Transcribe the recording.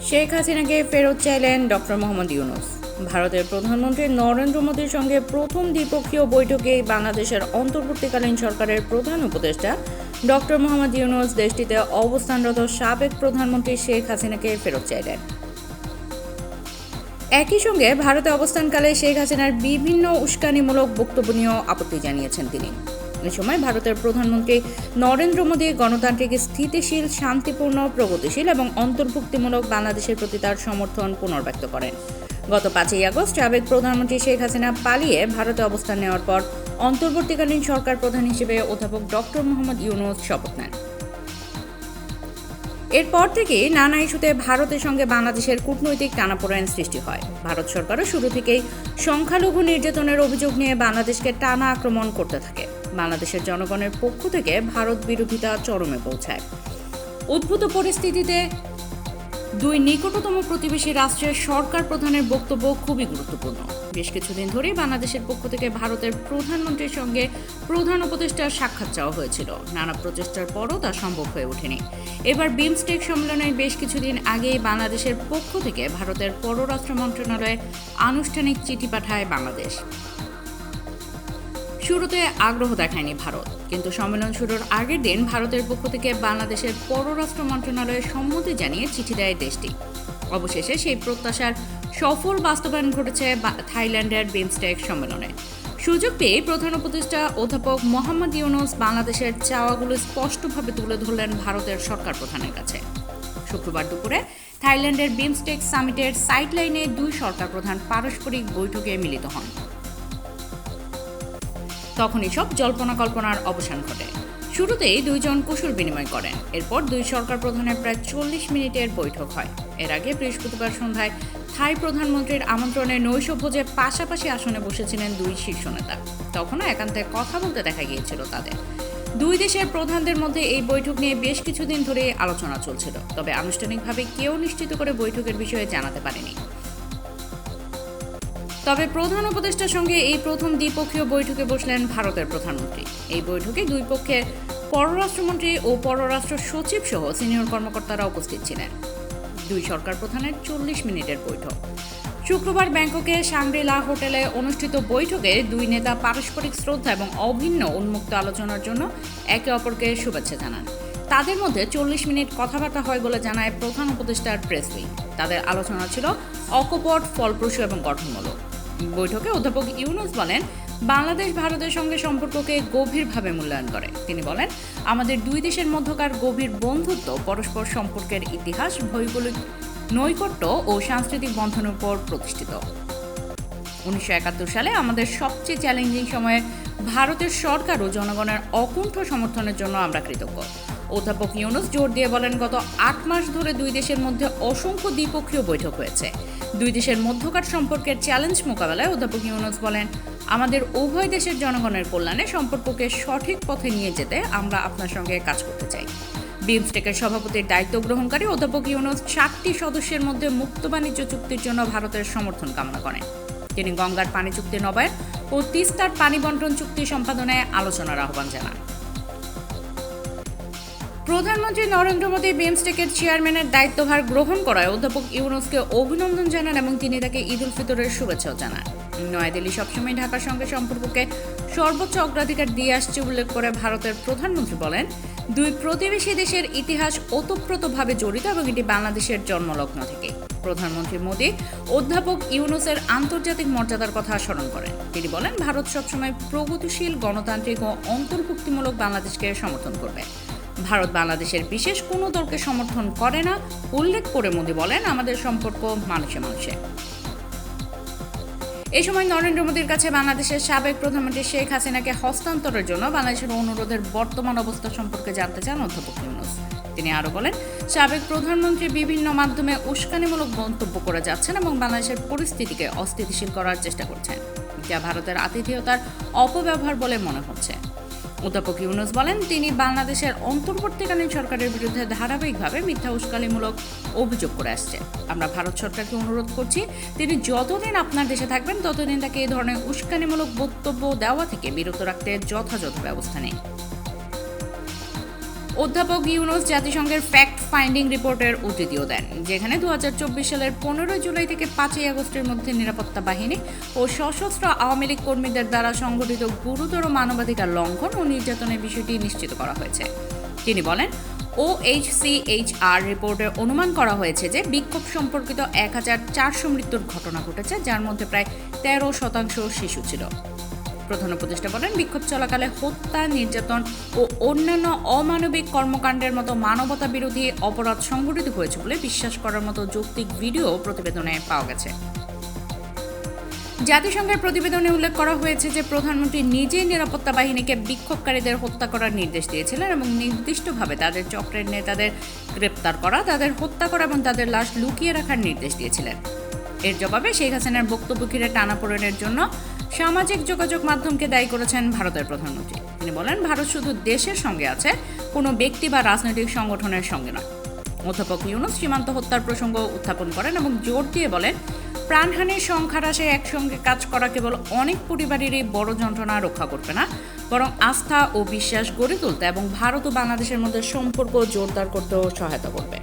শেখ হাসিনাকে ফেরত চাইলেন ডক্টর মোহাম্মদ ইউনূস। ভারতের প্রধানমন্ত্রী নরেন্দ্র মোদীর সঙ্গে প্রথম দ্বিপক্ষীয় বৈঠকে বাংলাদেশের অন্তর্বর্তীকালীন সরকারের প্রধান উপদেষ্টা ডক্টর মোহাম্মদ ইউনূস দেশটিতে অবস্থানরত সাবেক প্রধানমন্ত্রী শেখ হাসিনাকে ফেরত চাইলেন। একই সঙ্গে ভারতে অবস্থানকালে শেখ হাসিনার বিভিন্ন উস্কানিমূলক বক্তব্য নিয়েও আপত্তি জানিয়েছেন তিনি। এ সময় ভারতের প্রধানমন্ত্রী নরেন্দ্র মোদী গণতান্ত্রিক, স্থিতিশীল, শান্তিপূর্ণ, প্রগতিশীল এবং অন্তর্ভুক্তিমূলক বাংলাদেশের প্রতি তার সমর্থন পুনর্ব্যক্ত করেন। গত 5ই আগস্ট সাবেক প্রধানমন্ত্রী শেখ হাসিনা পালিয়ে ভারতে অবস্থান নেওয়ার পর অন্তর্বর্তীকালীন সরকার প্রধান হিসেবে অধ্যাপক ডক্টর মোহাম্মদ ইউনূস শপথ নেন। এরপর থেকে নানা ইস্যুতে ভারতের সঙ্গে বাংলাদেশের কূটনৈতিক টানাপোড়েন সৃষ্টি হয়। ভারত সরকারও শুরু থেকেই সংখ্যালঘু নির্যাতনের অভিযোগ নিয়ে বাংলাদেশকে টানা আক্রমণ করতে থাকে। বাংলাদেশের জনগণের পক্ষ থেকে ভারত বিরোধিতা চরমে পৌঁছায়। উদ্ভূত পরিস্থিতিতে দুই নিকটতম প্রতিবেশী রাষ্ট্রের সরকার প্রধানের বক্তব্য খুবই গুরুত্বপূর্ণ। বেশ কিছুদিন ধরেই বাংলাদেশের পক্ষ থেকে ভারতের প্রধানমন্ত্রীর সঙ্গে প্রধান উপদেষ্টার সাক্ষাৎ চাওয়া হয়েছিল। নানা প্রচেষ্টার পরও তা সম্ভব হয়ে ওঠেনি। এবার বিমস্টেক সম্মেলনের বেশ কিছুদিন আগেই বাংলাদেশের পক্ষ থেকে ভারতের পররাষ্ট্র মন্ত্রণালয়ে আনুষ্ঠানিক চিঠি পাঠায় বাংলাদেশ। শুরুতে আগ্রহ দেখায়নি ভারত, কিন্তু সম্মেলন শুরুর আগের দিন ভারতের পক্ষ থেকে বাংলাদেশের পররাষ্ট্র মন্ত্রণালয়ে সম্মতি জানিয়ে চিঠি দেয় দেশটি। অবশেষে সেই প্রত্যাশার সফল বাস্তবায়ন ঘটেছে থাইল্যান্ডের বিমস্টেক সম্মেলনে। সুযোগ পেয়ে প্রধান উপদেষ্টা অধ্যাপক মোহাম্মদ ইউনূস বাংলাদেশের চাওয়াগুলো স্পষ্টভাবে তুলে ধরলেন ভারতের সরকার প্রধানের কাছে। শুক্রবার দুপুরে থাইল্যান্ডের বিমস্টেক সামিটের সাইডলাইনে দুই সরকার প্রধান পারস্পরিক বৈঠকে মিলিত হন। তখনই সব জল্পনা কল্পনার অবসান ঘটে। শুরুতেই দুইজন কুশল বিনিময় করেন। এরপর দুই সরকার প্রধানের প্রায় 40 মিনিটের বৈঠক হয়। এর আগে বৃহস্পতিবার সন্ধ্যায় থাই প্রধানমন্ত্রীর আমন্ত্রণে নৈশভোজে পাশাপাশি আসনে বসেছিলেন দুই শীর্ষ নেতা। তখনও একান্তে কথা বলতে দেখা গিয়েছিল তাদের। দুই দেশের প্রধানদের মধ্যে এই বৈঠক নিয়ে বেশ কিছুদিন ধরে আলোচনা চলছিল, তবে আনুষ্ঠানিকভাবে কেউ নিশ্চিত করে বৈঠকের বিষয়ে জানাতে পারেনি। তবে প্রধান উপদেষ্টার সঙ্গে এই প্রথম দ্বিপক্ষীয় বৈঠকে বসলেন ভারতের প্রধানমন্ত্রী। এই বৈঠকে দুই পক্ষের পররাষ্ট্রমন্ত্রী ও পররাষ্ট্র সচিব সহ সিনিয়র কর্মকর্তারা উপস্থিত ছিলেন। দুই সরকার প্রধানের 40 মিনিটের বৈঠক। শুক্রবার ব্যাংককে শাংরি-লা হোটেলে অনুষ্ঠিত বৈঠকে দুই নেতা পারস্পরিক শ্রদ্ধা এবং অভিন্ন উন্মুক্ত আলোচনার জন্য একে অপরকে শুভেচ্ছা জানান। তাদের মধ্যে 40 মিনিট কথাবার্তা হয় বলে জানায় প্রধান উপদেষ্টার প্রেস উইং। তাদের আলোচনা ছিল অকপট, ফলপ্রসূ এবং গঠনমূলক। বৈঠকে অধ্যাপক ইউনূস বলেন, বাংলাদেশ ভারতের সঙ্গে সম্পর্ককে গভীরভাবে মূল্যায়ন করে। তিনি বলেন, আমাদের দুই দেশের মধ্যকার গভীর বন্ধুত্ব পরস্পর সম্পর্কের ইতিহাস, ভৌগোলিক নৈকট্য ও সাংস্কৃতিক বন্ধনের উপর প্রতিষ্ঠিত। 1971 সালে আমাদের সবচেয়ে চ্যালেঞ্জিং সময়ে ভারতের সরকার ও জনগণের অকুণ্ঠ সমর্থনের জন্য আমরা কৃতজ্ঞ। অধ্যাপক ইউনূস জোর দিয়ে বলেন, গত 8 মাস ধরে দুই দেশের মধ্যে অসংখ্য দ্বিপক্ষীয় বৈঠক হয়েছে। দুই দেশের মধ্যকার সম্পর্কের চ্যালেঞ্জ মোকাবেলায় অধ্যাপক ইউনূস বলেন, আমাদের উভয় দেশের জনগণের কল্যাণে সম্পর্ককে সঠিক পথে নিয়ে যেতে আমরা আপনার সঙ্গে কাজ করতে চাই। বিমস্টেকের সভাপতির দায়িত্ব গ্রহণকারী অধ্যাপক ইউনূস 7টি সদস্যের মধ্যে মুক্ত বাণিজ্য চুক্তির জন্য ভারতের সমর্থন কামনা করেন। তিনি গঙ্গার পানি চুক্তি নবায়ন ও তিস্তার পানি বন্টন চুক্তি সম্পাদনে আলোচনার আহ্বান জানান। প্রধানমন্ত্রী নরেন্দ্র মোদী বিমস্টেকের চেয়ারম্যানের দায়িত্বভার গ্রহণ করায় অধ্যাপক ইউনূসকে অভিনন্দন জানান এবং তিনি তাকে ঈদ উল ফিতরের শুভেচ্ছাও জানান। নয়াদিল্লি সবসময় ঢাকার সঙ্গে সম্পর্ককে সর্বোচ্চ অগ্রাধিকার দিয়ে আসছে উল্লেখ করে ভারতের প্রধানমন্ত্রী বলেন, দুই প্রতিবেশী দেশের ইতিহাস ওতপ্রোতভাবে জড়িত এবং এটি বাংলাদেশের জন্মলগ্ন থেকে। প্রধানমন্ত্রী মোদী অধ্যাপক ইউনূসের আন্তর্জাতিক মর্যাদার কথা স্মরণ করেন। তিনি বলেন, ভারত সবসময় প্রগতিশীল, গণতান্ত্রিক ও অন্তর্ভুক্তিমূলক বাংলাদেশকে সমর্থন করবে। ভারত বাংলাদেশের বিশেষ কোনো দলকে সমর্থন করে না উল্লেখ করে মোদী বলেন, আমাদের সম্পর্ক মানুষে মানুষে। এই সময় নরেন্দ্র মোদীর কাছে বাংলাদেশের সাবেক প্রধানমন্ত্রী শেখ হাসিনাকে হস্তান্তরের জন্য বাংলাদেশের অনুরোধের বর্তমান অবস্থা সম্পর্কে জানতে চান অধ্যাপক ইউনূস। তিনি আরও বলেন, সাবেক প্রধানমন্ত্রী বিভিন্ন মাধ্যমে উস্কানিমূলক মন্তব্য করে যাচ্ছেন এবং বাংলাদেশের পরিস্থিতিকে অস্থিতিশীল করার চেষ্টা করছেন, যা ভারতের আতিথেয়তার অপব্যবহার বলে মনে হচ্ছে। অধ্যাপক ইউনূস বলেন, তিনি বাংলাদেশের অন্তর্বর্তীকালীন সরকারের বিরুদ্ধে ধারাবাহিকভাবে মিথ্যা উস্কানিমূলক অভিযোগ করে আসছে। আমরা ভারত সরকারকে অনুরোধ করছি, তিনি যতদিন আপনার দেশে থাকবেন ততদিন তাকে এই ধরনের উস্কানিমূলক বক্তব্য দেওয়া থেকে বিরত রাখতে যথাযথ ব্যবস্থা নেই। অধ্যাপক ইউনূস জাতিসংঘের ফ্যাক্ট ফাইন্ডিং রিপোর্টের উদ্ধৃতিও দেন, যেখানে 2024 সালের 15 জুলাই থেকে 5 আগস্টের মধ্যে নিরাপত্তা বাহিনী ও সশস্ত্র আওয়ামী লীগ কর্মীদের দ্বারা সংঘটিত গুরুতর মানবাধিকার লঙ্ঘন ও নির্যাতনের বিষয়টি নিশ্চিত করা হয়েছে। তিনি বলেন, OHCHR রিপোর্টে অনুমান করা হয়েছে যে বিক্ষোভ সম্পর্কিত 1400 মৃত্যুর ঘটনা ঘটেছে, যার মধ্যে প্রায় 13% শিশু ছিল। প্রধান উপদেষ্টা বলেন, বিক্ষোভ চলাকালে হত্যা, নির্যাতন ও অন্যান্য অমানবিক কর্মকাণ্ডের মতো মানবতা বিরোধী অপরাধ সংঘটিত হয়েছে বলে বিশ্বাস করার মতো যৌক্তিক ভিডিও প্রতিবেদনে পাওয়া গেছে। জাতিসংঘের প্রতিবেদনে উল্লেখ করা হয়েছে যে প্রধানমন্ত্রী নিজেই নিরাপত্তা বাহিনীকে বিক্ষোভকারীদের হত্যা করার নির্দেশ দিয়েছিলেন এবং নির্দিষ্টভাবে তাদের চক্রের নেতাদের গ্রেপ্তার করা, তাদের হত্যা করা এবং তাদের লাশ লুকিয়ে রাখার নির্দেশ দিয়েছিলেন। এর জবাবে শেখ হাসিনার বক্তব্য ঘিরে টানাপোড়েনের জন্য সামাজিক যোগাযোগ মাধ্যমকে দায়ী করেছেন ভারতের প্রধানমন্ত্রী। তিনি বলেন, ভারত শুধু দেশের সঙ্গে আছে, কোনো ব্যক্তি বা রাজনৈতিক সংগঠনের সঙ্গে নয়। অধ্যাপক ইউনূস সীমান্ত হত্যার প্রসঙ্গ উত্থাপন করেন এবং জোর দিয়ে বলেন, প্রাণহানির সংখ্যা হ্রাসে একসঙ্গে কাজ করা কেবল অনেক পরিবারেরই বড় যন্ত্রণা রক্ষা করবে না, বরং আস্থা ও বিশ্বাস গড়ে তুলতে এবং ভারত ও বাংলাদেশের মধ্যে সম্পর্ক জোরদার করতেও সহায়তা করবে।